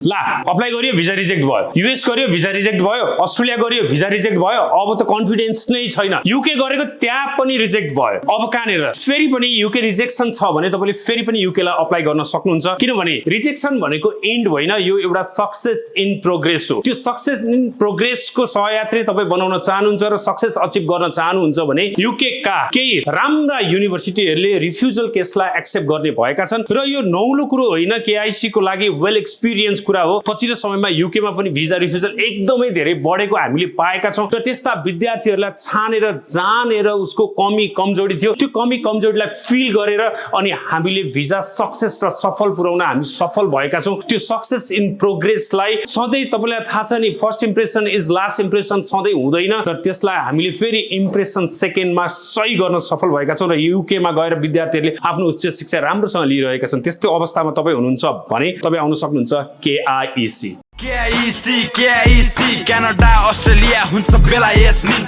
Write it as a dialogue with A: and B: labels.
A: ला अप्लाई गरियो visa reject भयो, युएस गरियो भिजा रिजेक्ट भयो, अस्ट्रेलिया गरियो भिजा रिजेक्ट भयो, अब त कन्फिडेन्स नै छैन। युके गरेको त्यहाँ पनि रिजेक्ट भयो, अब कहाँनिर फेरि पनि युके रिजेक्सन छ भने तपाईले फेरि पनि युके लाई अप्लाई गर्न सक्नुहुन्छ, किनभने रिजेक्सन भनेको एन्ड होइन, यो एउटा सक्सेस इन प्रोग्रेस हो। त्यो सक्सेस इन प्रोग्रेसको सहयात्री तपाई बनाउन चाहनुहुन्छ र सक्सेस अचिभ गर्न चाहनुहुन्छ भने युके का केही राम्रा युनिभर्सिटीहरूले रिफ्युजल केसलाई एक्सेप्ट गर्ने भएका छन् र यो नौलो कुरो होइन, केआईसी को लागि वेल एक्सपिरियन्स कुरा हो। पछिल्लो समयमा युके मा पनि भिजा रिफ्युजल एकदमै धेरै बढेको हामीले पाएका छौं र त्यस्ता विद्यार्थीहरूलाई छानेर जानेर उसको कमी कमजोरी थियो, त्यो कमी कमजोरीलाई फिल गरेर अनि हामीले भिजा सक्सेस र सफल पुर्याउन हामी सफल भएका छौं। त्यो सक्सेस इन प्रोग्रेसलाई सधैँ तपाईलाई थाहा छ नि, first impression is last impression सधैँ हुँदैन र त्यसलाई हामीले फेरि इम्प्रेसन सेकेन्डमा सही गर्न सफल भएका छौं र युके मा गएर विद्यार्थीहरूले आफ्नो उच्च शिक्षा राम्रोसँग लिइरहेका छन्। त्यस्तो अवस्थामा तपाई हुनुहुन्छ भने तपाई आउन सक्नुहुन्छ KIEC।
B: KIEC क्यानाडा अस्ट्रेलिया हुन्छ बेलायत नि।